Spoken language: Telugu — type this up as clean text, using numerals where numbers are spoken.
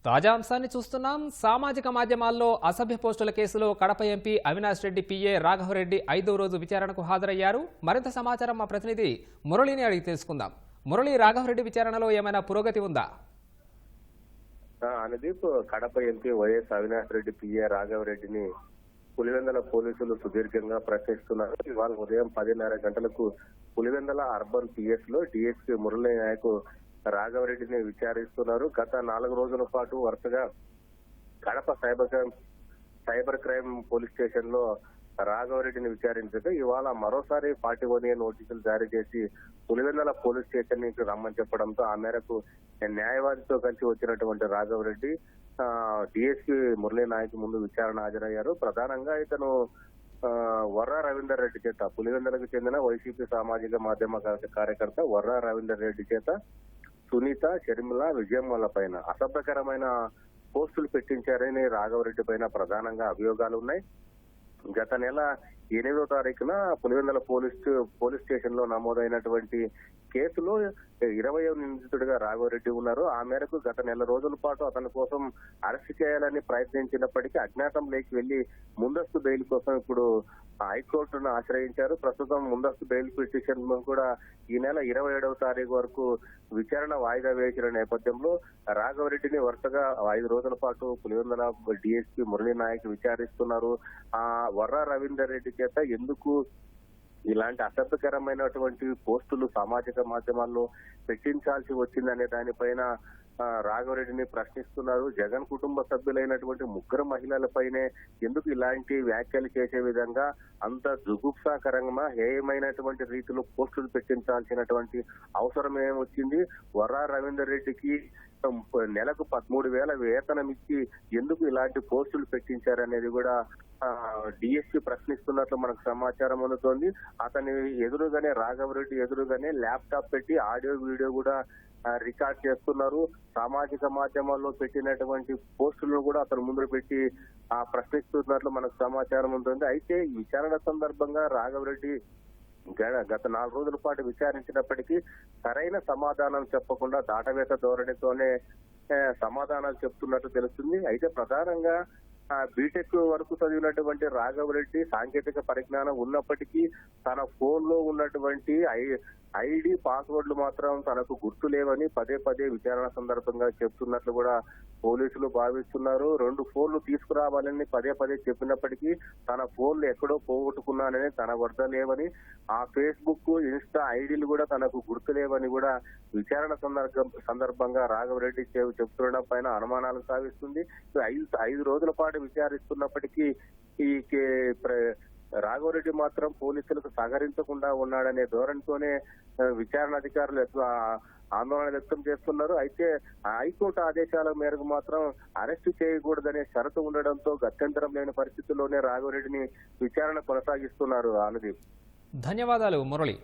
తాజా అంశాన్ని చూస్తున్నాం. సామాజిక మాధ్యమాల్లో అసభ్య పోస్టుల కేసులో కడప ఎంపీ అవినాష్ రెడ్డి పిఏ రాఘవరెడ్డి 5వ రోజు విచారణకు హాజరయ్యారు. మరింత సమాచారం మా ప్రతినిధి మురళిని అడిగి తెలుసుకుందాం. మురళి, రాఘవరెడ్డి విచారణలో ఏమైనా పురోగతి ఉందా? Anudeep, Kadapa MP YS Avinash Reddy PA రాఘవరెడ్డిని పులివెందల పోలీసులు సుదీర్ఘంగా ప్రశ్నిస్తున్నారు. ఇవాళ ఉదయం 10:30 గంటలకు పులివెందల అర్బన్ పిఎస్ లో డిఎస్పీ మురళీ నాయక్ రాఘవరెడ్డిని విచారిస్తున్నారు. గత 4 రోజుల పాటు వరుసగా Kadapa cyber crime police station లో రాఘవరెడ్డిని విచారించగా ఇవాళ మరోసారి 41A నోటీసులు జారీ చేసి పులివెందల పోలీస్ స్టేషన్ నుంచి రమ్మని చెప్పడంతో ఆ మేరకు న్యాయవాదితో కలిసి వచ్చినటువంటి రాఘవరెడ్డి డిఎస్పీ మురళీ నాయక్ ముందు విచారణ హాజరయ్యారు. ప్రధానంగా ఇతను వర్రా రవీందర్ రెడ్డి చేత, పులివెందలకు చెందిన వైసీపీ సామాజిక మాధ్యమ కార్యకర్త వర్రా రవీందర్ రెడ్డి చేత సునీత, షర్మిల, విజయమ్మల పైన అసభ్యకరమైన పోస్టులు పెట్టించారని రాఘవరెడ్డి పైన ప్రధానంగా అభియోగాలు ఉన్నాయి. గత నెల 8వ తారీఖున పులివెందల పోలీస్ స్టేషన్ లో నమోదైనటువంటి కేసులో 20వ నిందితుడిగా రాఘవరెడ్డి ఉన్నారు. ఆ మేరకు గత నెల రోజుల పాటు అతని కోసం అరెస్ట్ చేయాలని ప్రయత్నించినప్పటికీ అజ్ఞాతంలోకి వెళ్లి ముందస్తు బెయిల్ కోసం ఇప్పుడు హైకోర్టును ఆశ్రయించారు. ప్రస్తుతం ముందస్తు బెయిల్ పిటిషన్ కూడా ఈ నెల 27వ తారీఖు వరకు విచారణ వాయిదా వేసిన నేపథ్యంలో రాఘవరెడ్డిని వరుసగా 5 రోజుల పాటు పులివెందల డిఎస్పీ మురళీ నాయక్ విచారిస్తున్నారు. వర్రా రవీందర్ రెడ్డి చేత ఎందుకు ఇలాంటి అసభ్యకరమైనటువంటి పోస్టులు సామాజిక మాధ్యమాల్లో పెట్టించాల్సి వచ్చిందనే దానిపైన రాఘవరెడ్డిని ప్రశ్నిస్తున్నారు. జగన్ కుటుంబ సభ్యులైనటువంటి 3 మహిళలపైనే ఎందుకు ఇలాంటి వ్యాఖ్యలు చేసే విధంగా అంత జుగుప్సాకరంగా హేయమైనటువంటి రీతిలో పోస్టులు పెట్టించాల్సినటువంటి అవసరం ఏమొచ్చింది? వర్రా రవీందర్ రెడ్డికి నెలకు 13,000 వేతనం ఇచ్చి ఎందుకు ఇలాంటి పోస్టులు పెట్టించారనేది కూడా డిఎస్పీ ప్రశ్నిస్తున్నట్లు మనకు సమాచారం అందుతోంది. అతని ఎదురుగానే, రాఘవరెడ్డి ఎదురుగానే ల్యాప్టాప్ పెట్టి ఆడియో వీడియో కూడా రికార్డ్ చేస్తున్నారు. సామాజిక మాధ్యమాల్లో పెట్టినటువంటి పోస్టులను కూడా అతను ముందు పెట్టి ప్రశ్నిస్తున్నట్లు మనకు సమాచారం ఉంటుంది. అయితే ఈ విచారణ సందర్భంగా రాఘవరెడ్డి గత 4 రోజుల పాటు విచారించినప్పటికీ సరైన సమాధానం చెప్పకుండా దాటవేత ధోరణితోనే సమాధానాలు చెప్తున్నట్టు తెలుస్తుంది. అయితే ప్రధానంగా బీటెక్ వరకు చదివినటువంటి రాఘవరెడ్డి సాంకేతిక పరిజ్ఞానం ఉన్నప్పటికీ తన ఫోన్ లో ఉన్నటువంటి ఐడి పాస్వర్డ్లు మాత్రం తనకు గుర్తు లేవని పదే విచారణ సందర్భంగా చెప్తున్నట్లు కూడా పోలీసులు భావిస్తున్నారు. 2 ఫోన్లు తీసుకురావాలని పదే చెప్పినప్పటికీ తన ఫోన్లు ఎక్కడో పోగొట్టుకున్నానని, తన వద్ద లేవని, ఆ ఫేస్బుక్, ఇన్స్టా ఐడీలు కూడా తనకు గుర్తు లేవని కూడా విచారణ సందర్భంగా రాఘవరెడ్డి చెప్తుండడం పైన అనుమానాలు సాగిస్తుంది. 5 రోజుల పాటు విచారిస్తున్నప్పటికీ ఈ రాఘవరెడ్డి మాత్రం పోలీసులకు సహకరించకుండా ఉన్నాడనే ధోరణితోనే విచారణ అధికారులు ఆందోళన వ్యక్తం చేస్తున్నారు. అయితే హైకోర్టు ఆదేశాల మేరకు మాత్రం అరెస్టు చేయకూడదనే షరతు ఉండడంతో గత్యంతరం లేని పరిస్థితుల్లోనే రాఘవరెడ్డిని విచారణ కొనసాగిస్తున్నారు. అనుదీప్, ధన్యవాదాలు మురళి.